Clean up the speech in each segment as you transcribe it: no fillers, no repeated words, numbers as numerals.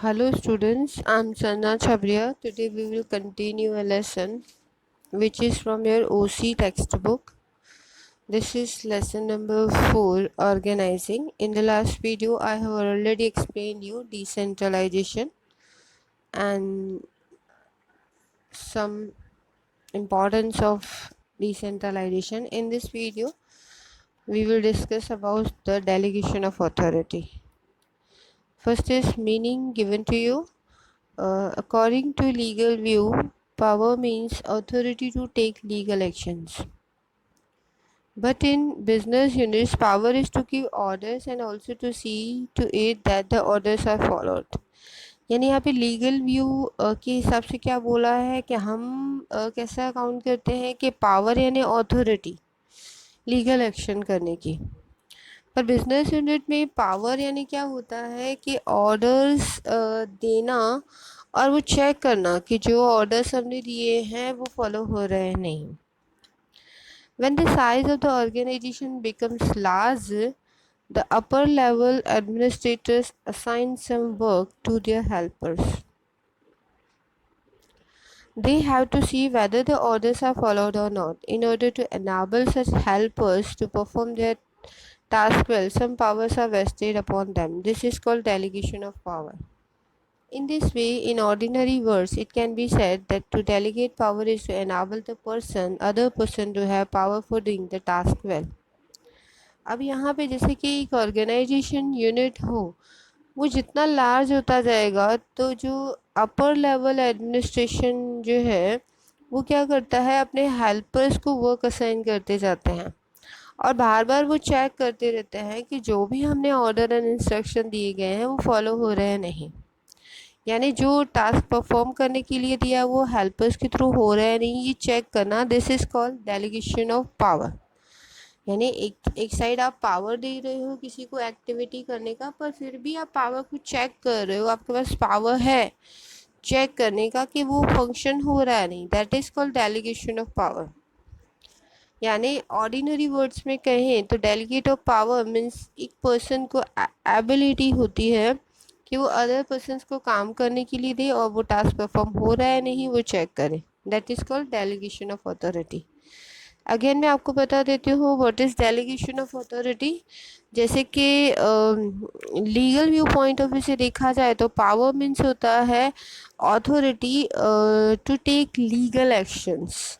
Hello students, I'm Sanna Chabria. Today we will continue a lesson which is from your OC textbook. This is lesson number 4, organizing. In the last video I have already explained you decentralization and some importance of decentralization. In this video we will discuss about the delegation of authority. First is meaning given to you. According to legal view, power means authority to take legal actions. But in business units, power is to give orders and also to see to it that the orders are followed. यानी यहाँ पे legal view के हिसाब से क्या बोला है कि हम कैसा काउंट करते हैं कि पावर यानी अथॉरिटी लीगल एक्शन करने की। पर बिजनेस यूनिट में पावर यानी क्या होता है कि ऑर्डर्स देना और वो चेक करना कि जो ऑर्डर्स हमने दिए हैं वो फॉलो हो रहे हैं नहीं। When the size of the organization becomes large, the upper level administrators assign some work to their helpers. They have to see whether the orders are followed or not. In order to enable such helpers to perform their task well, some powers are vested upon them. This is called delegation of power. In this way, in ordinary words, it can be said that to delegate power is to enable the other person to have power for doing the task well. अब यहाँ पे जैसे कि एक organisation unit हो, वो जितना large होता जाएगा तो जो अपर लेवल एडमिनिस्ट्रेशन जो है वो क्या करता है, अपने हेल्पर्स को वर्क असाइन करते जाते हैं और बार बार वो चेक करते रहते हैं कि जो भी हमने ऑर्डर एंड इंस्ट्रक्शन दिए गए हैं वो फॉलो हो रहे हैं नहीं। यानी जो टास्क परफॉर्म करने के लिए दिया वो हेल्पर्स के थ्रू हो रहा है नहीं, ये चेक करना। This is called delegation of power. यानी एक साइड आप पावर दे रहे हो किसी को एक्टिविटी करने का, पर फिर भी आप पावर को चेक कर रहे हो, आपके पास पावर है चेक करने का कि वो फंक्शन हो रहा है नहीं। That is called delegation of power. यानी ऑर्डिनरी वर्ड्स में कहें तो डेलीगेट ऑफ पावर मीन्स एक पर्सन को एबिलिटी होती है कि वो अदर पर्सन को काम करने के लिए दे और वो टास्क परफॉर्म हो रहा है नहीं वो चेक करे। That is called delegation of authority. Again मैं आपको बता देती हूँ what is delegation of authority. जैसे कि legal view point of view से देखा जाए तो पावर मीन्स होता है authority to take legal actions.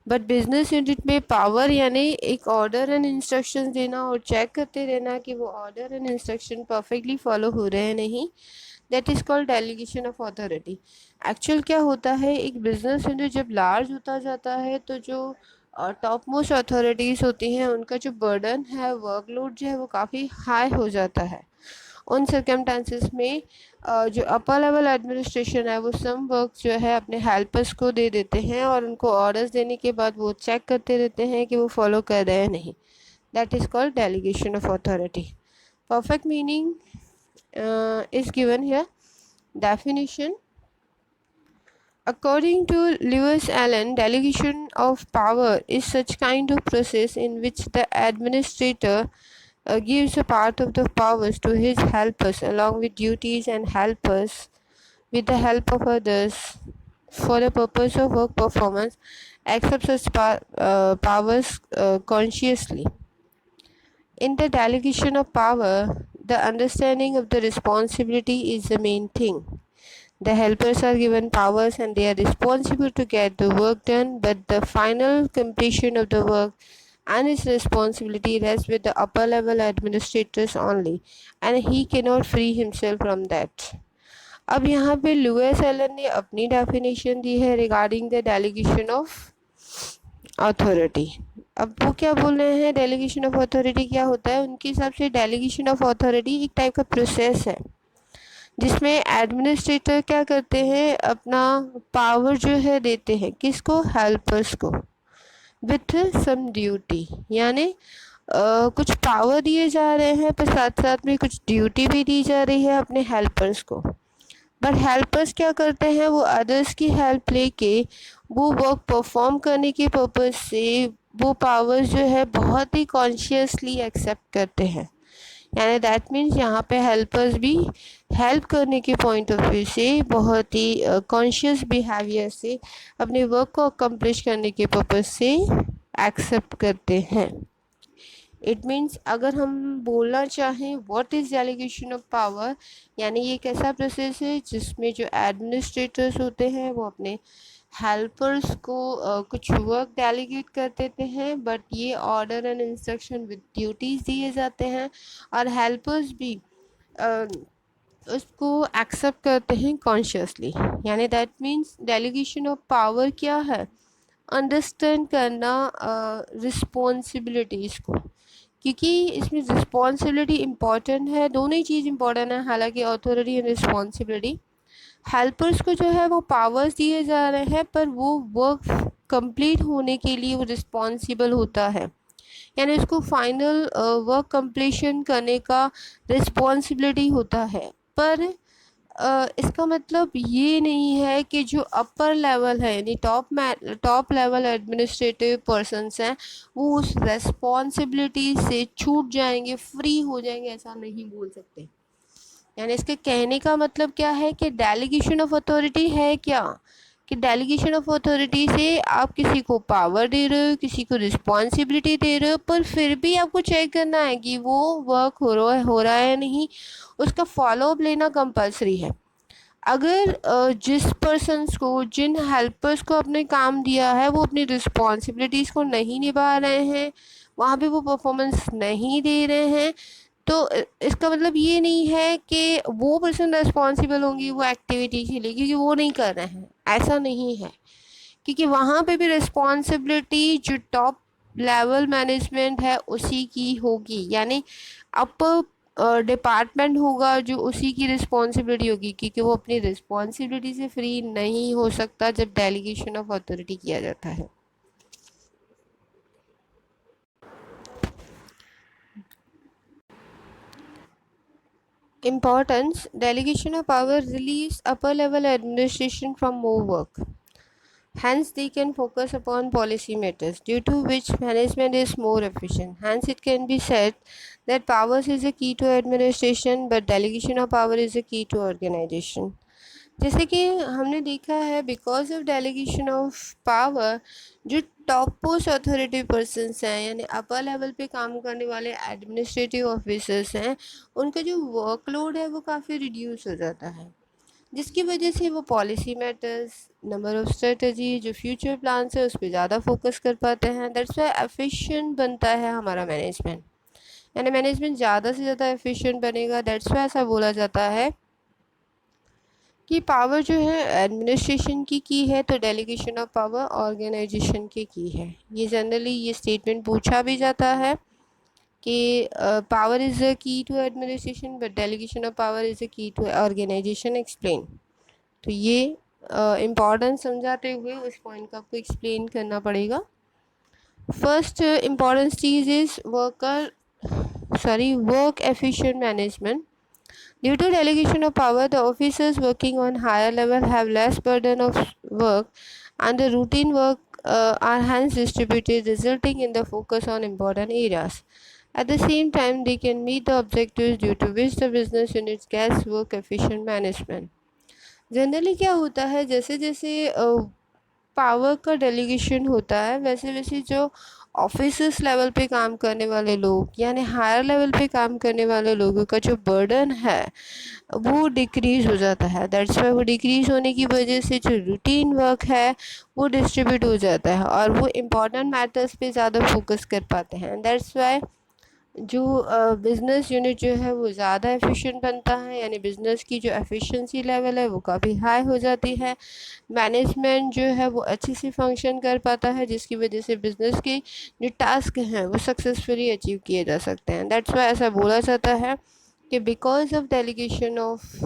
But business unit में पावर यानी एक ऑर्डर एंड इंस्ट्रक्शंस देना और चेक करते रहना कि वो order and instruction perfectly follow हो रहे हैं नहीं। That is called delegation of authority. Actual क्या होता है, एक बिजनेस यूनिट जब लार्ज होता जाता है तो जो टॉप मोस्ट अथॉरिटीज़ होती हैं उनका जो बर्डन है, वर्कलोड जो है वो काफ़ी हाई हो जाता है। उन सर्कमस्टांसेस में जो अपर लेवल एडमिनिस्ट्रेशन है वो सम वर्क जो है अपने हेल्पर्स को दे देते हैं और उनको ऑर्डर्स देने के बाद वो चेक करते रहते हैं कि वो फॉलो कर रहे हैं नहीं। That is called delegation of authority. Perfect meaning is given here. Definition: according to Lewis Allen, delegation of power is such kind of process in which the administrator gives a part of the powers to his helpers along with duties and helpers with the help of others for the purpose of work performance, accepts such powers consciously. In the delegation of power, the understanding of the responsibility is the main thing. The helpers are given powers and they are responsible to get the work done, but the final completion of the work and its responsibility rests with the upper level administrators only, and he cannot free himself from that. अब यहाँ पे Louis Elon ने अपनी definition दी है regarding the delegation of authority. अब वो क्या बोल रहे हैं, डेलीगेशन ऑफ अथॉरिटी क्या होता है उनके हिसाब से। डेलीगेशन ऑफ अथॉरिटी एक टाइप का प्रोसेस है जिसमें एडमिनिस्ट्रेटर क्या करते हैं, अपना पावर जो है देते हैं किसको, हेल्पर्स को, विथ सम ड्यूटी। यानी कुछ पावर दिए जा रहे हैं पर साथ साथ में कुछ ड्यूटी भी दी जा रही है अपने हेल्पर्स को। बट हेल्पर्स क्या करते हैं, वो अदर्स की हेल्प लेके वो वर्क परफॉर्म करने के पर्पज़ से वो पावर्स जो है बहुत ही कॉन्शियसली एक्सेप्ट करते हैं। यानी दैट मीन्स यहाँ पे हेल्पर्स भी हेल्प करने के पॉइंट ऑफ व्यू से बहुत ही कॉन्शियस बिहेवियर से अपने वर्क को अकम्प्लिश करने के पर्पज से एक्सेप्ट करते हैं। इट मीन्स अगर हम बोलना चाहें what is delegation of power, यानी ये एक ऐसा प्रोसेस है जिसमें जो एडमिनिस्ट्रेटर्स होते हैं वो अपने हेल्पर्स को कुछ वर्क डेलीगेट कर देते हैं, बट ये order and instruction with duties दिए जाते हैं और हेल्पर्स भी उसको एक्सेप्ट करते हैं कॉन्शियसली। यानी that means delegation of power क्या है, अंडरस्टैंड करना रिस्पॉन्सिबिलिटीज़ को, क्योंकि इसमें रिस्पॉन्सिबिलिटी इम्पॉर्टेंट है, दोनों ही चीज़ इम्पॉर्टेंट है। हालांकि अथॉरिटी एंड रिस्पॉन्सिबिलिटी, हेल्पर्स को जो है वो पावर्स दिए जा रहे हैं पर वो वर्क कंप्लीट होने के लिए वो रिस्पॉन्सिबल होता है, यानी उसको फाइनल वर्क कंप्लीशन करने का रिस्पॉन्सिबिलिटी होता है। पर इसका मतलब ये नहीं है कि जो अपर लेवल है यानी टॉप लेवल एडमिनिस्ट्रेटिव पर्सन्स हैं वो उस रेस्पॉन्सिबिलिटी से छूट जाएंगे, फ्री हो जाएंगे, ऐसा नहीं बोल सकते। यानी इसके कहने का मतलब क्या है कि डेलीगेशन ऑफ अथॉरिटी है क्या, कि डेलीगेशन ऑफ अथॉरिटी से आप किसी को पावर दे रहे हो, किसी को रिस्पॉन्सिबिलिटी दे रहे हो, पर फिर भी आपको चेक करना है कि वो वर्क हो रहा है नहीं, उसका फॉलोअप लेना कंपलसरी है। अगर जिस पर्सन्स को, जिन हेल्पर्स को अपने काम दिया है वो अपनी रिस्पॉन्सिबिलिटीज़ को नहीं निभा रहे हैं, वहाँ पे वो परफॉर्मेंस नहीं दे रहे हैं, तो इसका मतलब ये नहीं है कि वो पर्सन रिस्पॉन्सिबल होंगी वो एक्टिविटी के लिए, क्योंकि वो नहीं कर रहे हैं, ऐसा नहीं है। क्योंकि वहाँ पे भी रिस्पॉन्सिबिलिटी जो टॉप लेवल मैनेजमेंट है उसी की होगी, यानी अपर डिपार्टमेंट होगा जो उसी की रिस्पॉन्सिबिलिटी होगी, क्योंकि वो अपनी रिस्पॉन्सिबिलिटी से फ्री नहीं हो सकता जब डेलीगेशन ऑफ अथॉरिटी किया जाता है। Importance: delegation of power relieves upper level administration from more work. Hence, they can focus upon policy matters, due to which management is more efficient. Hence, it can be said that powers is a key to administration, but delegation of power is a key to organization. जैसे कि हमने देखा है, because of delegation of power जो top post authority persons हैं यानी upper level पे काम करने वाले एडमिनिस्ट्रेटिव ऑफिसर्स हैं, उनका जो वर्कलोड है वो काफ़ी रिड्यूस हो जाता है, जिसकी वजह से वो policy matters, number of strategy, जो फ्यूचर प्लान्स है उस पर ज़्यादा फोकस कर पाते हैं। दैट्स वाई एफिशिएंट बनता है हमारा मैनेजमेंट, यानी मैनेजमेंट ज़्यादा से ज़्यादा एफिशिएंट बनेगा। दैट्स वाई ऐसा बोला जाता है कि पावर जो है एडमिनिस्ट्रेशन की है, तो डेलीगेशन ऑफ पावर ऑर्गेनाइजेशन की है। ये जनरली ये स्टेटमेंट पूछा भी जाता है कि power is a key to administration but delegation of power is a key to organisation, explain. तो ये इम्पॉर्टेंस समझाते हुए उस पॉइंट को आपको एक्सप्लेन करना पड़ेगा। First importance cheese is work efficient management. Due to delegation of power, the officers working on higher level have less burden of work, and the routine work are hence distributed, resulting in the focus on important areas. At the same time, they can meet the objectives due to which the business units get work efficient management. Generally क्या होता है, जैसे जैसे power का delegation होता है वैसे वैसे जो ऑफिसर्स लेवल पे काम करने वाले लोग यानी हायर लेवल पे काम करने वाले लोगों का जो बर्डन है वो डिक्रीज़ हो जाता है। दैट्स वाई वो डिक्रीज़ होने की वजह से जो रूटीन वर्क है वो डिस्ट्रीब्यूट हो जाता है और वो इम्पॉर्टेंट मैटर्स पे ज़्यादा फोकस कर पाते हैं। दैट्स वाई जो बिज़नेस यूनिट जो है वो ज़्यादा एफिशिएंट बनता है, यानी बिज़नेस की जो एफिशिएंसी लेवल है वो काफ़ी हाई हो जाती है। मैनेजमेंट जो है वो अच्छे से फंक्शन कर पाता है, जिसकी वजह से बिज़नेस के जो टास्क हैं वो सक्सेसफुली अचीव किए जा सकते हैं। दैट्स वाई ऐसा बोला जाता है कि because of delegation of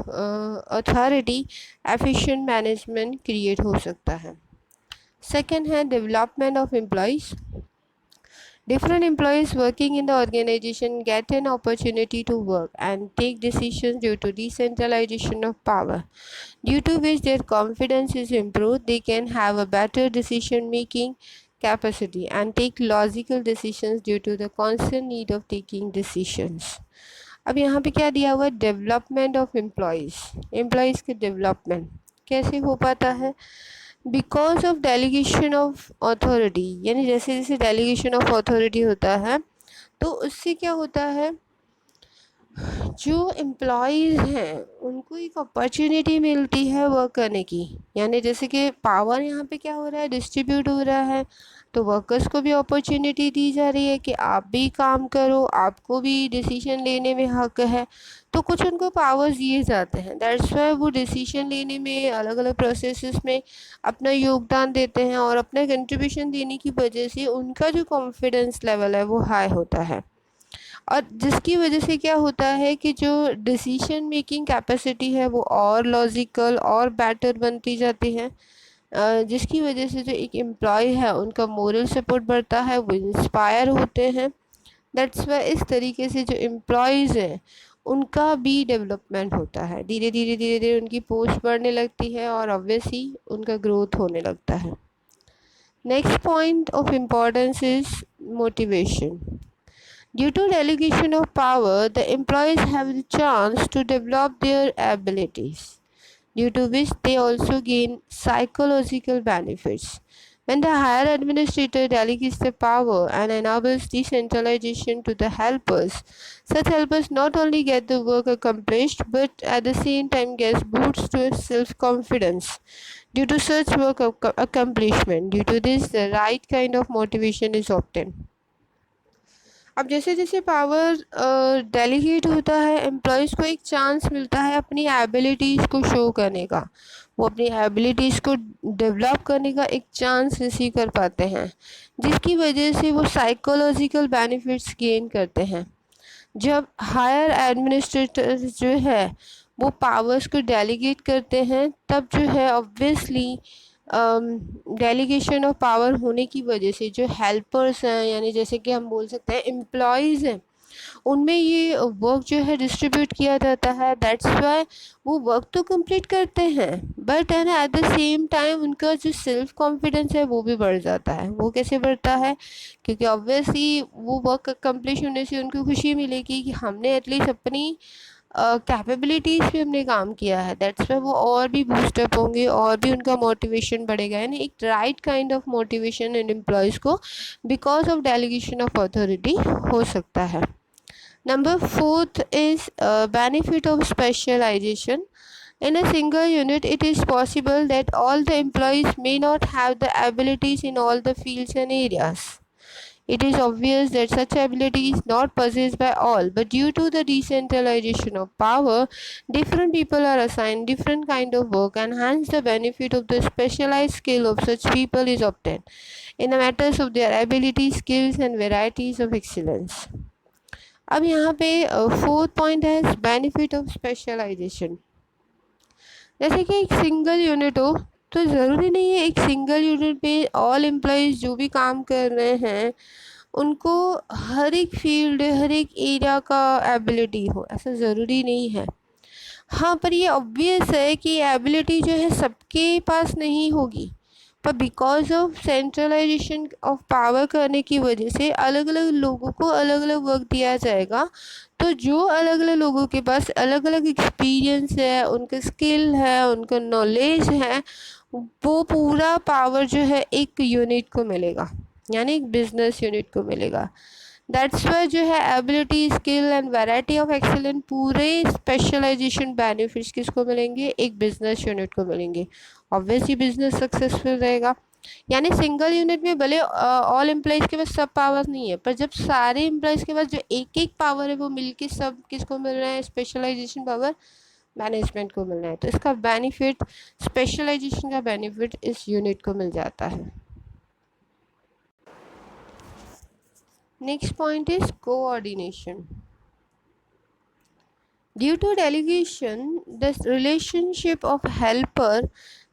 authority efficient management create हो सकता है। सेकेंड है development of employees. Different employees working in the organization get an opportunity to work and take decisions due to decentralization of power, due to which their confidence is improved. They can have a better decision making capacity and take logical decisions due to the constant need of taking decisions. अब यहाँ पे क्या दिया हुआ है, development of employees के development कैसे हो पाता है, because of delegation of authority, यानी जैसे जैसे डेलीगेशन ऑफ अथॉरिटी होता है तो उससे क्या होता है, जो एम्प्लॉयज़ हैं उनको एक अपॉर्चुनिटी मिलती है वर्क करने की, यानी जैसे कि पावर यहाँ पे क्या हो रहा है, डिस्ट्रीब्यूट हो रहा है, तो वर्कर्स को भी अपॉर्चुनिटी दी जा रही है कि आप भी काम करो, आपको भी डिसीजन लेने में हक है, तो कुछ उनको पावर्स दिए जाते हैं। दैट्स वाई वो डिसीजन लेने में अलग अलग प्रोसेसेस में अपना योगदान देते हैं और अपना कंट्रीब्यूशन देने की वजह से उनका जो कॉन्फिडेंस लेवल है वो हाई होता है, और जिसकी वजह से क्या होता है कि जो डिसीजन मेकिंग कैपेसिटी है वो और लॉजिकल और बेटर बनती जाती है, जिसकी वजह से जो एक एम्प्लॉय है उनका मोरल सपोर्ट बढ़ता है, वो इंस्पायर होते हैं। दैट्स वाई इस तरीके से जो एम्प्लॉयज़ हैं उनका भी डेवलपमेंट होता है, धीरे धीरे उनकी पोस्ट बढ़ने लगती है और ऑब्वियसली उनका ग्रोथ होने लगता है। Next point of importance is motivation. Due to delegation of power, the employees have the chance to develop their abilities, due to which they also gain psychological benefits. When the higher administrator delegates the power and enables decentralization to the helpers, such helpers not only get the work accomplished but at the same time gets boosts to self-confidence due to such work accomplishment. Due to this, the right kind of motivation is obtained. अब जैसे जैसे power delegate होता है, employees को एक chance मिलता है अपनी एबिलिटीज़ को शो करने का, वो अपनी एबिलिटीज़ को डेवलप करने का एक चांस रिसीव कर पाते हैं, जिसकी वजह से वो साइकोलॉजिकल बेनिफिट्स गेन करते हैं। जब हायर एडमिनिस्ट्रेटर जो है वो पावर्स को डेलीगेट करते हैं, तब जो है ऑब्वियसली डेलीगेशन ऑफ पावर होने की वजह से जो हेल्पर्स हैं, यानी जैसे कि हम बोल सकते हैं एम्प्लॉयज़ हैं, उनमें ये वर्क जो है डिस्ट्रीब्यूट किया जाता है। दैट्स वाई वो वर्क तो कंप्लीट करते हैं बट है ना, एट द सेम टाइम उनका जो सेल्फ कॉन्फिडेंस है वो भी बढ़ जाता है। वो कैसे बढ़ता है, क्योंकि ऑब्वियसली वो वर्क कंप्लीट होने से उनको खुशी मिलेगी कि हमने एटलीस्ट अपनी कैपेबिलिटीज़ पे हमने काम किया है। दैट्स वाई वो और भी बूस्टअप होंगे और भी उनका मोटिवेशन बढ़ेगा, यानी एक right kind of motivation in employees को because of delegation of authority हो सकता है। Number fourth is benefit of specialization. In a single unit, it is possible that all the employees may not have the abilities in all the fields and areas. It is obvious that such ability is not possessed by all, but due to the decentralization of power, different people are assigned different kind of work, and hence the benefit of the specialized skill of such people is obtained in the matters of their abilities, skills, and varieties of excellence. अब यहाँ पे fourth point है benefit of specialisation. जैसे कि एक single unit हो तो ज़रूरी नहीं है एक सिंगल यूनिट पे ऑल एम्प्लॉयज़ जो भी काम कर रहे हैं उनको हर एक फील्ड, हर एक एरिया का एबिलिटी हो, ऐसा ज़रूरी नहीं है। हाँ, पर ये ऑब्वियस है कि एबिलिटी जो है सबके पास नहीं होगी, पर because of centralisation of power करने की वजह से अलग अलग लोगों को अलग अलग वर्क दिया जाएगा। तो जो अलग अलग लोगों के पास अलग अलग एक्सपीरियंस है, उनका स्किल है, उनका नॉलेज है, वो पूरा पावर जो है एक यूनिट को मिलेगा, यानी एक बिजनेस यूनिट को मिलेगा। दैट्स वाई जो है ability, skill and variety of excellent पूरे स्पेशलाइजेशन बेनिफिट्स किसको मिलेंगे, एक बिजनेस यूनिट को मिलेंगे। ऑब्वियसली बिजनेस सक्सेसफुल रहेगा। यानी सिंगल यूनिट में भले ऑल एम्प्लॉयज़ के पास सब पावर नहीं है, पर जब सारे एम्प्लॉयज़ के पास जो एक एक पावर है वो मिलके सब किसको मिल रहा है, स्पेशलाइजेशन पावर मैनेजमेंट को मिल रहा है, तो इसका बेनिफिट, स्पेशलाइजेशन का बेनिफिट इस यूनिट को मिल जाता है। Next point is coordination. Due to delegation, the relationship of helper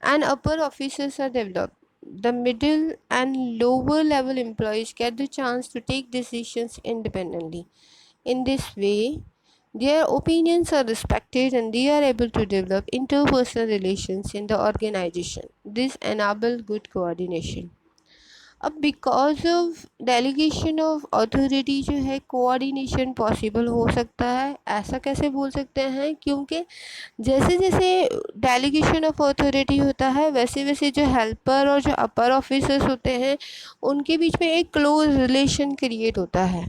and upper officers are developed. The middle and lower level employees get the chance to take decisions independently. In this way, their opinions are respected and they are able to develop interpersonal relations in the organization. This enables good coordination. अब because of delegation of authority जो है coordination possible हो सकता है। ऐसा कैसे बोल सकते हैं, क्योंकि जैसे जैसे डेलीगेशन ऑफ अथॉरिटी होता है वैसे वैसे जो हेल्पर और जो अपर ऑफिसर्स होते हैं उनके बीच में एक क्लोज रिलेशन क्रिएट होता है,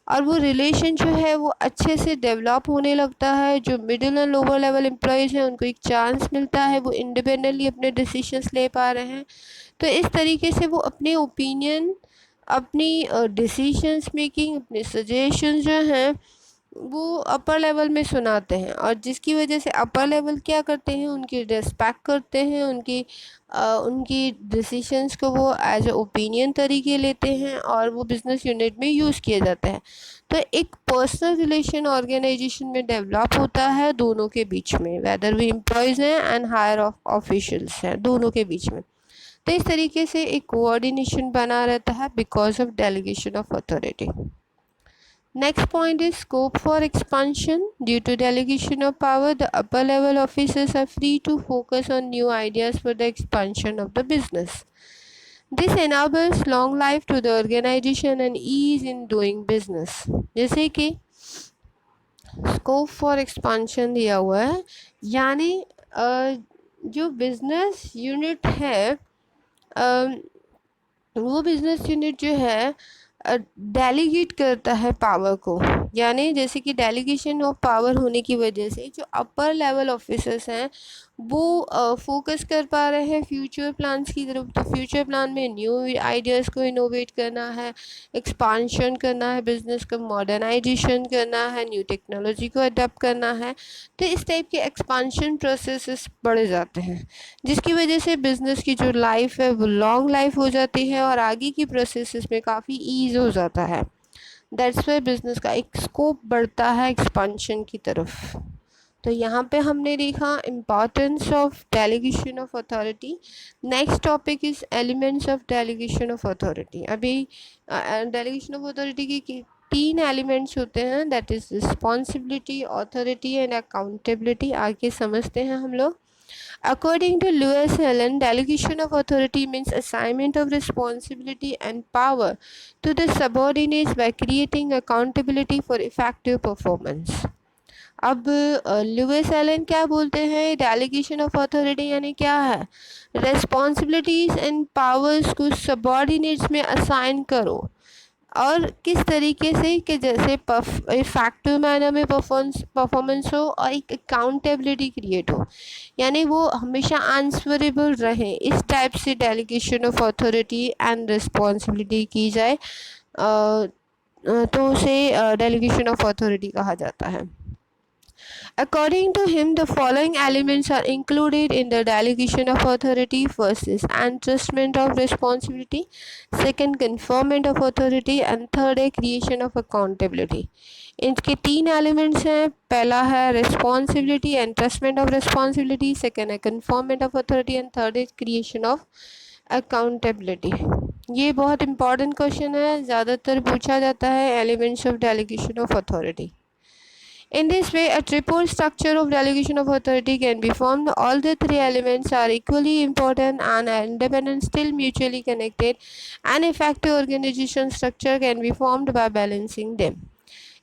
और वो रिलेशन जो है वो अच्छे से डेवलप होने लगता है। जो middle and lower level employees हैं उनको एक चांस मिलता है, वो इंडिपेंडेंटली अपने डिसीजंस ले पा रहे हैं। तो इस तरीके से वो अपने ओपिनियन, अपनी डिसीजंस मेकिंग, अपने सजेशंस जो हैं वो अपर लेवल में सुनाते हैं, और जिसकी वजह से अपर लेवल क्या करते हैं, उनकी रिस्पेक्ट करते हैं, उनकी डिसीशंस को वो एज ए ओपिनियन तरीके लेते हैं और वो बिज़नेस यूनिट में यूज़ किए जाते हैं। तो एक पर्सनल रिलेशन ऑर्गेनाइजेशन में डेवलप होता है दोनों के बीच में, वेदर वी एम्प्लॉयज़ हैं एंड हायर ऑफिशियल्स हैं, दोनों के बीच में। तो इस तरीके से एक कोऑर्डिनेशन बना रहता है because of delegation of authority. Next point is scope for expansion. Due to delegation of power, the upper level officers are free to focus on new ideas for the expansion of the business. This enables long life to the organization and ease in doing business. जैसे कि scope for expansion दिया हुआ है, यानी जो business unit है वो business unit जो है डेलीगेट करता है पावर को, यानी जैसे कि डेलीगेशन ऑफ पावर होने की वजह से जो अपर लेवल ऑफिसर्स हैं वो फोकस कर पा रहे हैं फ्यूचर प्लान्स की तरफ। तो फ्यूचर प्लान में न्यू आइडियाज़ को इनोवेट करना है, एक्सपांशन करना है, बिजनेस का मॉडर्नाइजेशन करना है, न्यू टेक्नोलॉजी को अडॉप्ट करना है। तो इस टाइप के एक्सपांशन प्रोसेसेस बढ़ जाते हैं, जिसकी वजह से बिज़नेस की जो लाइफ है वो लॉन्ग लाइफ हो जाती है और आगे की प्रोसेसेस में काफ़ी ईज़ हो जाता है। दैट्स वाई बिज़नेस का एक स्कोप बढ़ता है एक्सपांशन की तरफ। तो यहाँ पे हमने देखा importance of delegation of authority. Next topic is elements of delegation of authority. अभी डेलीगेशन ऑफ अथॉरिटी की तीन एलिमेंट्स होते हैं, that is responsibility, authority and accountability. आगे समझते हैं हम लोग। According to Lewis Allen, delegation of authority means assignment of responsibility and power to the subordinates by creating accountability for effective performance. अब लुइस एलन क्या बोलते हैं, डेलीगेशन ऑफ अथॉरिटी यानी क्या है, रेस्पॉन्सिबिलिटीज़ एंड पावर्स को सबॉर्डिनेट्स में assign करो, और किस तरीके से कि जैसे इफेक्टिव मैनर में परफॉर्मेंस हो और एक अकाउंटेबिलिटी क्रिएट हो, यानी वो हमेशा आंसरेबल रहे। इस टाइप से delegation of authority and responsibility की जाए तो उसे डेलीगेशन ऑफ अथॉरिटी कहा जाता है। According to him, the following elements are included in the delegation of authority. First is entrustment of responsibility, second conferment of authority, and third है creation of accountability. इनके तीन एलिमेंट्स हैं, पहला है responsibility, entrustment of responsibility, second है conferment of authority and third is creation of accountability. ये बहुत important question है, ज़्यादातर पूछा जाता है elements of delegation of authority. In this way, a triple structure of delegation of authority can be formed. All the three elements are equally important and are independent, still mutually connected. An effective organization structure can be formed by balancing them.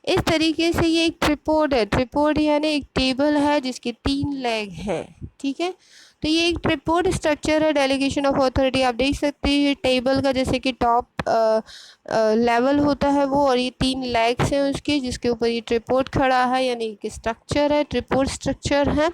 इस तरीके से ये एक ट्रिपोड है। ट्रिपोड यानी एक table है जिसके तीन लेग हैं, ठीक है। तो ये एक ट्रिपोड स्ट्रक्चर है डेलीगेशन ऑफ अथॉरिटी। आप देख सकते हैं टेबल का जैसे कि टॉप लेवल होता है वो, और ये तीन लेग्स हैं उसके जिसके ऊपर ये ट्रिपोड खड़ा है, यानी एक स्ट्रक्चर है, ट्रिपोड स्ट्रक्चर है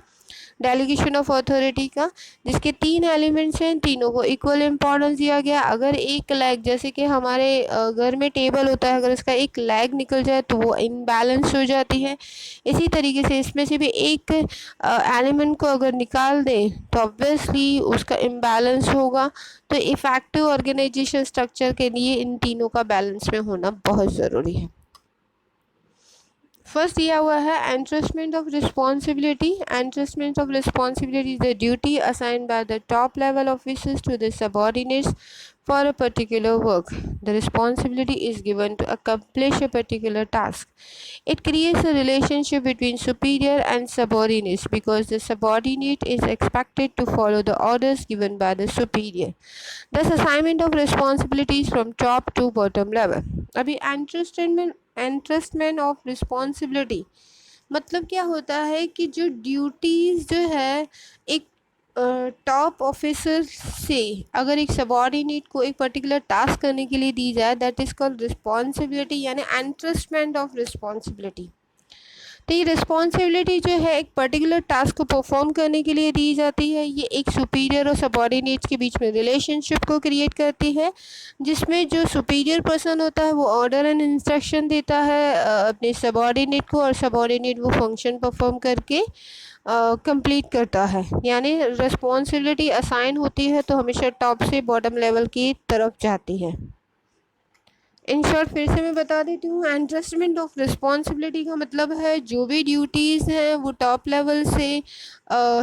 डेलीगेशन ऑफ अथॉरिटी का, जिसके तीन एलिमेंट्स हैं, तीनों को इक्वल इम्पोर्टेंस दिया गया। अगर एक लेग, जैसे कि हमारे घर में टेबल होता है, अगर इसका एक लेग निकल जाए तो वो इनबैलेंस हो जाती है। इसी तरीके से इसमें से भी एक एलिमेंट को अगर निकाल दें तो ऑब्वियसली उसका इम्बैलेंस होगा। तो इफ़ेक्टिव ऑर्गेनाइजेशन स्ट्रक्चर के लिए इन तीनों का बैलेंस में होना बहुत ज़रूरी है। फर्स्ट दिया हुआ है entrustment of responsibility. Entrustment of responsibility is the duty assigned by the top level officers to the subordinates for a particular work. The responsibility is given to accomplish a particular task. It creates a relationship between superior and subordinates because the subordinate is expected to follow the orders given by the superior. Thus, assignment of responsibilities from top to bottom level. अभी entrustment of responsibility मतलब क्या होता है कि जो duties जो है एक टॉप ऑफिसर से अगर एक सबॉर्डिनेट को एक पर्टिकुलर टास्क करने के लिए दी जाए, दैट इज़ कॉल्ड रिस्पॉन्सिबिलिटी, यानी एंट्रस्टमेंट ऑफ रिस्पॉन्सिबिलिटी. तो ये रिस्पॉन्सिबिलिटी जो है एक पर्टिकुलर टास्क को परफॉर्म करने के लिए दी जाती है. ये एक सुपीरियर और सबॉर्डिनेट्स के बीच में रिलेशनशिप को क्रिएट करती है, जिसमें जो सुपीरियर पर्सन होता है वो ऑर्डर एंड इंस्ट्रक्शन देता है अपने सबॉर्डिनेट को, और सबॉर्डिनेट वो फंक्शन परफॉर्म करके कंप्लीट करता है. यानी रिस्पॉन्सिबिलिटी असाइन होती है तो हमेशा टॉप से बॉटम लेवल की तरफ जाती है. इन शॉर्ट फिर से मैं बता देती हूँ, एंट्रस्टमेंट ऑफ रिस्पॉन्सिबिलिटी का मतलब है जो भी ड्यूटीज़ हैं वो टॉप लेवल से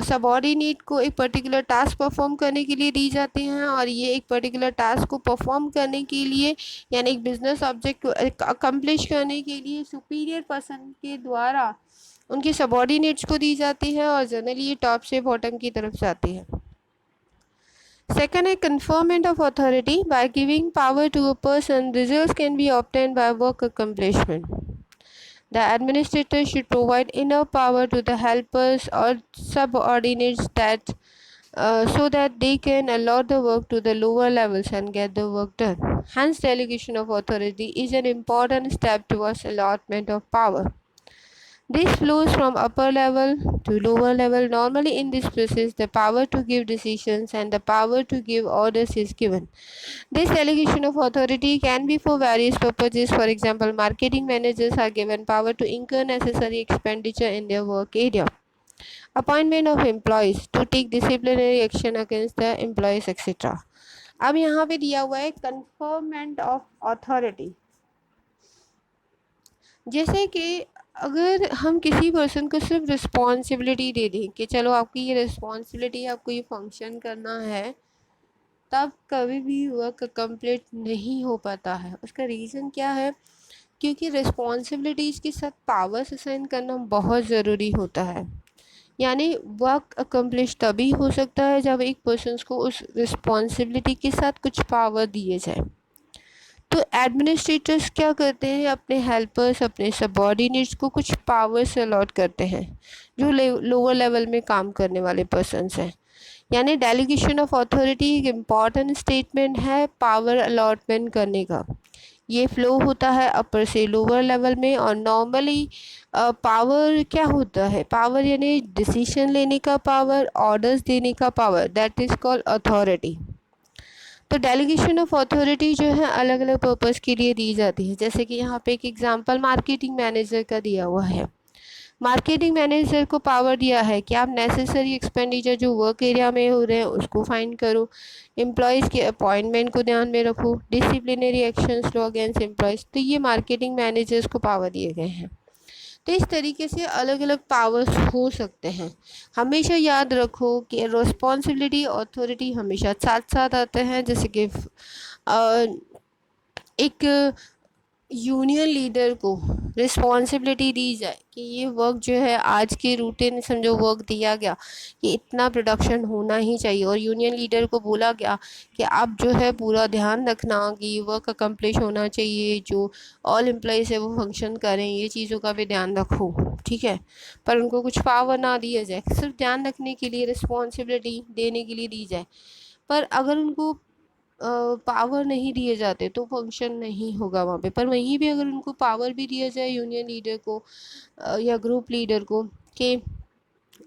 सबॉर्डिनेट को एक पर्टिकुलर टास्क परफॉर्म करने के लिए दी जाती हैं, और ये एक पर्टिकुलर टास्क को परफॉर्म करने के लिए यानी एक बिजनेस ऑब्जेक्ट को अकम्प्लिश करने के लिए सुपीरियर पर्सन के द्वारा उनके सबॉर्डिनेट्स को दी जाती है, और जनरली ये टॉप से बॉटम की तरफ जाती है. Second, a conferment of authority. By giving power to a person, results can be obtained by work accomplishment. The administrator should provide enough power to the helpers or subordinates so that they can allot the work to the lower levels and get the work done. Hence, delegation of authority is an important step towards allotment of power. This flows from upper level to lower level. Normally in this process, the power to give decisions and the power to give orders is given. This delegation of authority can be for various purposes. For example, marketing managers are given power to incur necessary expenditure in their work area. Appointment of employees to take disciplinary action against the employees, etc. अब यहाँ पे दिया हुआ है conferment of authority. जैसे कि अगर हम किसी पर्सन को सिर्फ रिस्पॉन्सिबिलिटी दे दें कि चलो आपकी ये रिस्पॉन्सिबिलिटी है, आपको ये फंक्शन करना है, तब कभी भी वर्क कंप्लीट नहीं हो पाता है. उसका रीज़न क्या है? क्योंकि रिस्पॉन्सिबिलिटीज़ के साथ पावर्स असाइन करना बहुत ज़रूरी होता है. यानी वर्क अकम्प्लिश तभी हो सकता है जब एक पर्सन को उस रिस्पॉन्सिबिलिटी के साथ कुछ पावर दिए जाए. तो एडमिनिस्ट्रेटर्स क्या करते हैं, अपने हेल्पर्स, अपने सबॉर्डिनेट्स को कुछ पावर्स अलॉट करते हैं जो लोअर लेवल में काम करने वाले पर्सन्स हैं. यानी डेलीगेशन ऑफ अथॉरिटी एक इम्पॉर्टेंट स्टेटमेंट है पावर अलॉटमेंट करने का. ये फ्लो होता है अपर से लोअर लेवल में, और नॉर्मली पावर क्या होता है? पावर यानी डिसीजन लेने का पावर, ऑर्डर्स देने का power, that is called authority. तो डेलीगेशन ऑफ अथॉरिटी जो है अलग अलग पर्पज़ के लिए दी जाती है. जैसे कि यहाँ पे एक एग्जांपल मार्केटिंग मैनेजर का दिया हुआ है. मार्केटिंग मैनेजर को पावर दिया है कि आप नेसेसरी एक्सपेंडिचर जो वर्क एरिया में हो रहे हैं उसको फाइंड करो, एम्प्लॉयज़ के अपॉइंटमेंट को ध्यान में रखो, डिसिप्लिनरी एक्शंस लो अगेंस्ट एम्प्लॉयज़. तो ये मार्केटिंग मैनेजर्स को पावर दिए गए हैं. तो इस तरीके से अलग अलग पावर्स हो सकते हैं. हमेशा याद रखो कि रिस्पॉन्सिबिलिटी अथॉरिटी हमेशा साथ साथ आते हैं. जैसे कि एक यूनियन लीडर को रिस्पॉन्सिबिलिटी दी जाए कि ये वर्क जो है आज के रूटीन समझो वर्क दिया गया कि इतना प्रोडक्शन होना ही चाहिए, और यूनियन लीडर को बोला गया कि आप जो है पूरा ध्यान रखना कि ये वर्क अकम्प्लिश होना चाहिए, जो ऑल एम्प्लॉयज़ है वो फंक्शन करें, ये चीज़ों का भी ध्यान रखो, ठीक है. पर उनको कुछ पावर ना दिया जाए, सिर्फ ध्यान रखने के लिए रिस्पॉन्सिबिलिटी देने के लिए दी जाए. पर अगर उनको पावर नहीं दिए जाते तो फंक्शन नहीं होगा वहाँ पे. पर वहीं भी अगर उनको पावर भी दिया जाए यूनियन लीडर को या ग्रुप लीडर को कि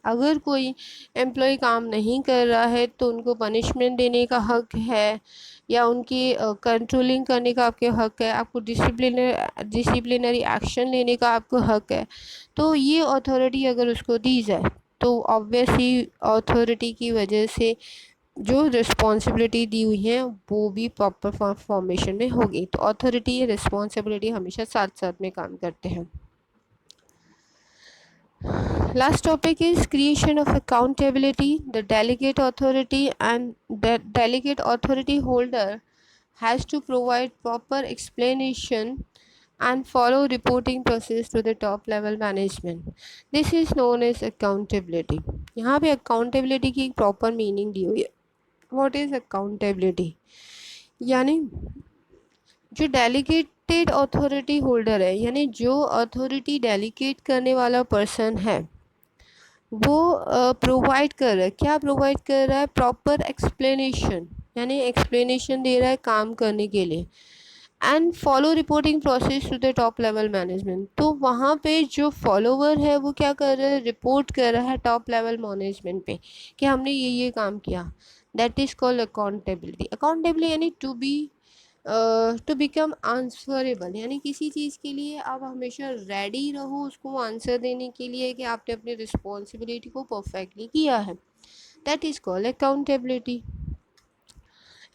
अगर कोई एम्प्लॉय काम नहीं कर रहा है तो उनको पनिशमेंट देने का हक है, या उनकी कंट्रोलिंग करने का आपके हक है, आपको डिसिप्लिनरी एक्शन लेने का आपको हक है. तो ये अथॉरिटी अगर उसको दी जाए तो ऑब्वियसली अथॉरिटी की वजह से जो रिस्पॉन्सिबिलिटी दी हुई है वो भी प्रॉपर फॉर्मेशन में होगी. तो अथॉरिटी या रिस्पॉन्सिबिलिटी हमेशा साथ साथ में काम करते हैं. Last topic is creation of accountability. The delegate authority and the delegate authority holder has to provide proper explanation and follow reporting process to the top level management. This is known as accountability. यहाँ पे accountability की proper meaning दी हुई है. What is accountability? यानी जो delegated authority holder है, यानी जो अथॉरिटी डेलीगेट करने वाला पर्सन है, वो प्रोवाइड कर रहा है, क्या प्रोवाइड कर रहा है? प्रॉपर एक्सप्लेनेशन, यानी एक्सप्लेनेशन दे रहा है काम करने के लिए, and follow reporting process to the top level management. तो वहाँ पे जो फॉलोवर है वो क्या कर रहा है? रिपोर्ट कर रहा है टॉप लेवल मैनेजमेंट पे कि हमने ये काम किया. That is called accountability. Accountability यानी टू बिकम आंसरेबल, यानी किसी चीज़ के लिए आप हमेशा रेडी रहो उसको आंसर देने के लिए कि आपने अपनी रिस्पॉन्सिबिलिटी को परफेक्टली किया है. That is called accountability.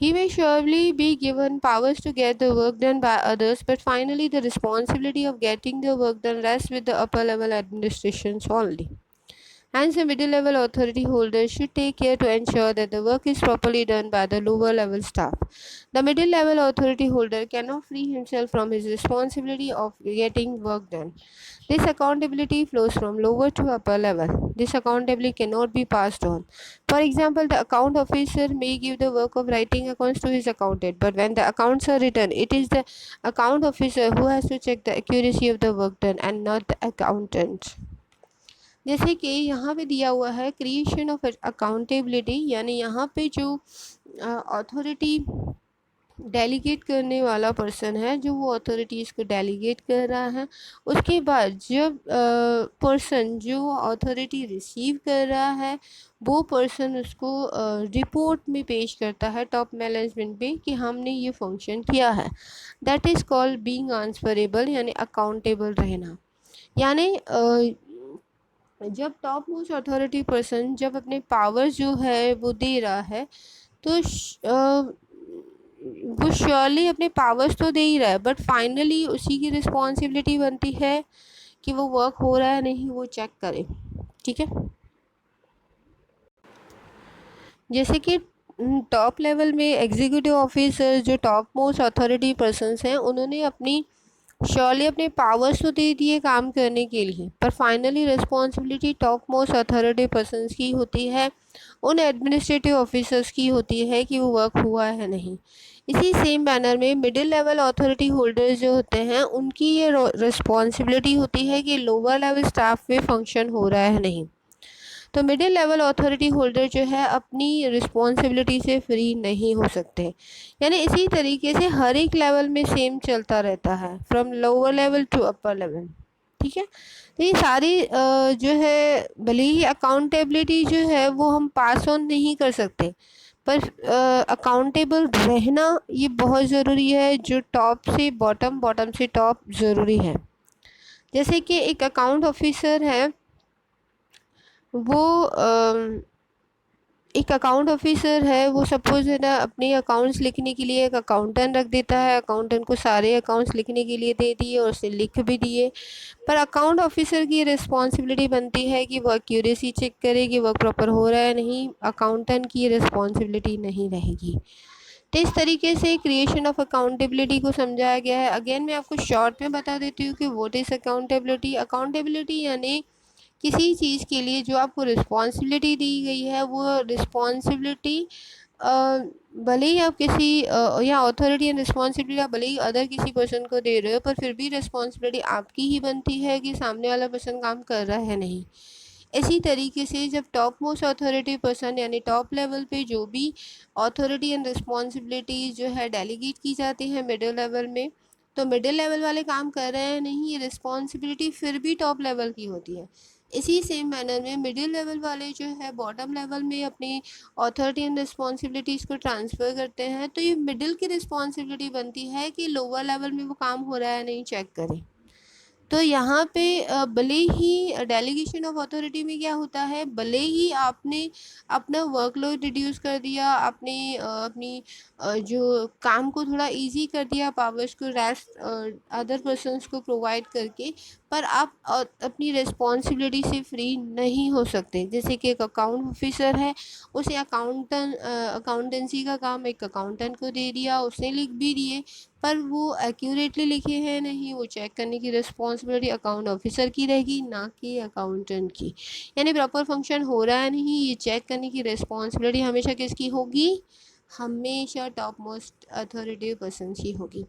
He may surely be given powers to get the work done by others, but finally the responsibility of getting the work done rests with the upper level administrations only. Hence, the middle level authority holders should take care to ensure that the work is properly done by the lower level staff. The middle level authority holder cannot free himself from his responsibility of getting work done. This accountability flows from lower to upper level. This accountability cannot be passed on. For example, the account officer may give the work of writing accounts to his accountant, but when the accounts are written, it is the account officer who has to check the accuracy of the work done and not the accountant. जैसे कि यहाँ पे दिया हुआ है creation of accountability, यानी यहाँ पे जो अथॉरिटी डेलीगेट करने वाला पर्सन है, जो वो अथॉरिटीज़ को डेलीगेट कर रहा है, उसके बाद जब पर्सन जो अथॉरिटी रिसीव कर रहा है वो पर्सन उसको रिपोर्ट में पेश करता है टॉप मैनेजमेंट पे कि हमने ये फंक्शन किया है. That is called being answerable, यानी अकाउंटेबल रहना. यानी जब टॉप मोस्ट अथॉरिटी पर्सन जब अपने पावर जो है वो दे रहा है, तो वो श्योरली अपने पावर्स तो दे ही रहा है, बट फाइनली उसी की रिस्पॉन्सिबिलिटी बनती है कि वो वर्क हो रहा है नहीं वो चेक करे. ठीक है. जैसे कि टॉप लेवल में एग्जीक्यूटिव ऑफिसर जो टॉप मोस्ट अथॉरिटी पर्सनस हैं, उन्होंने अपनी श्योरली अपने पावर्स तो दे दिए काम करने के लिए, पर finally responsibility top most authority persons की होती है, उन एडमिनिस्ट्रेटिव ऑफिसर्स की होती है कि वो वर्क हुआ है नहीं. इसी सेम मैनर में मिडिल लेवल अथॉरिटी होल्डर्स जो होते हैं उनकी ये रिस्पॉन्सिबिलिटी होती है कि लोअर लेवल स्टाफ में फंक्शन हो रहा है नहीं. तो मिडिल लेवल अथॉरिटी होल्डर जो है अपनी रिस्पॉन्सिबिलिटी से फ्री नहीं हो सकते. यानी इसी तरीके से हर एक लेवल में सेम चलता रहता है, from lower level to upper level. ठीक है. तो ये सारी जो है भले ही अकाउंटेबिलिटी जो है वो हम पास ऑन नहीं कर सकते, पर अकाउंटेबल रहना ये बहुत ज़रूरी है. जो टॉप से बॉटम, बॉटम से टॉप ज़रूरी है. जैसे कि एक अकाउंट ऑफिसर है, वो एक अकाउंट ऑफिसर है, वो सपोज है ना अपने अकाउंट्स लिखने के लिए एक अकाउंटेंट रख देता है, अकाउंटेंट को सारे अकाउंट्स लिखने के लिए दे दिए और उसे लिख भी दिए, पर अकाउंट ऑफिसर की रिस्पॉन्सिबिलिटी बनती है कि वो एक्यूरेसी चेक करे कि वर्क प्रॉपर हो रहा है नहीं. अकाउंटेंट की रिस्पॉन्सिबिलिटी नहीं रहेगी. तो इस तरीके से क्रिएशन ऑफ अकाउंटेबिलिटी को समझाया गया है. अगेन मैं आपको शॉर्ट में बता देती हूँ कि व्हाट इज़ अकाउंटेबिलिटी. अकाउंटेबिलिटी यानी किसी चीज़ के लिए जो आपको रिस्पॉन्सिबिलिटी दी गई है, वो रिस्पॉन्सिबिलिटी भले ही आप किसी या अथॉरिटी एंड रिस्पॉन्सिबिलिटी आप भले ही अदर किसी पर्सन को दे रहे हो, पर फिर भी रिस्पॉन्सिबिलिटी आपकी ही बनती है कि सामने वाला पर्सन काम कर रहा है नहीं. इसी तरीके से जब टॉप मोस्ट अथॉरिटी पर्सन यानी टॉप लेवल पे जो भी अथॉरिटी एंड रिस्पॉन्सिबिलिटी जो है डेलीगेट की जाती है मिडिल लेवल में, तो मिडिल लेवल वाले काम कर रहे हैं नहीं, ये रिस्पॉन्सिबिलिटी फिर भी टॉप लेवल की होती है. इसी सेम मैनर में मिडिल लेवल वाले जो है बॉटम लेवल में अपनी अथॉरिटी एंड रिस्पॉन्सिबिलिटीज़ को ट्रांसफ़र करते हैं, तो ये मिडिल की रिस्पॉन्सिबिलिटी बनती है कि लोअर लेवल में वो काम हो रहा है नहीं चेक करें. तो यहाँ पे भले ही डेलीगेशन ऑफ अथॉरिटी में क्या होता है, भले ही आपने अपना वर्कलोड रिड्यूस कर दिया, आपने अपनी जो काम को थोड़ा इजी कर दिया, पावर्स को रेस्ट अदर पर्सन्स को प्रोवाइड करके, पर आप अपनी रिस्पॉन्सिबिलिटी से फ्री नहीं हो सकते। जैसे कि एक अकाउंट ऑफिसर है, उसे अकाउंटेंसी का काम एक अकाउंटेंट को दे दिया, उसने लिख भी दिए, पर वो एक्यूरेटली लिखे हैं नहीं, वो चेक करने की रिस्पॉन्सिबिलिटी अकाउंट ऑफिसर की रहेगी, ना कि अकाउंटेंट की। यानी प्रॉपर फंक्शन हो रहा है नहीं, ये चेक करने की रिस्पॉन्सिबिलिटी हमेशा किसकी होगी? हमेशा टॉप मोस्ट अथॉरिटी पर्सन की होगी।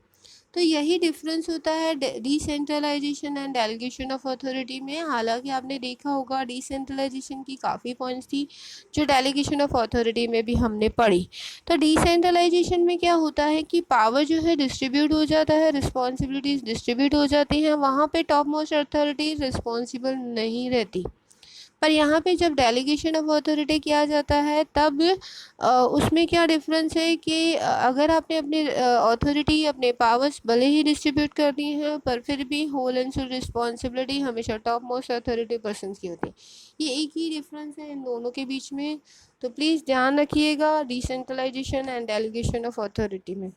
तो यही डिफरेंस होता है decentralisation and delegation of authority में। हालांकि आपने देखा होगा डिसेंट्रलाइजेशन की काफ़ी पॉइंट्स थी जो डेलीगेशन ऑफ अथॉरिटी में भी हमने पढ़ी। तो डिसेंट्रलाइजेशन में क्या होता है कि पावर जो है डिस्ट्रीब्यूट हो जाता है, रिस्पॉन्सिबिलिटीज़ डिस्ट्रीब्यूट हो जाती हैं, वहाँ पे टॉप मोस्ट अथॉरिटी रिस्पॉन्सिबल नहीं रहती। पर यहाँ पे जब डेलीगेशन ऑफ अथॉरिटी किया जाता है तब उसमें क्या डिफरेंस है कि अगर आपने अपने अथॉरिटी अपने पावर्स भले ही डिस्ट्रीब्यूट कर दी हैं, पर फिर भी होल एंड फुल रिस्पॉन्सिबिलिटी हमेशा टॉप मोस्ट अथॉरिटी पर्सन की होती है। ये एक ही डिफरेंस है इन दोनों के बीच में। तो प्लीज़ ध्यान रखिएगा decentralisation and delegation of authority में।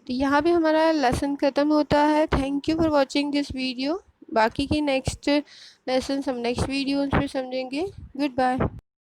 तो यहाँ पे हमारा लेसन ख़त्म होता है। Thank you for watching this video. बाकी की नेक्स्ट लेसन हम नेक्स्ट वीडियोज़ में समझेंगे। Good bye.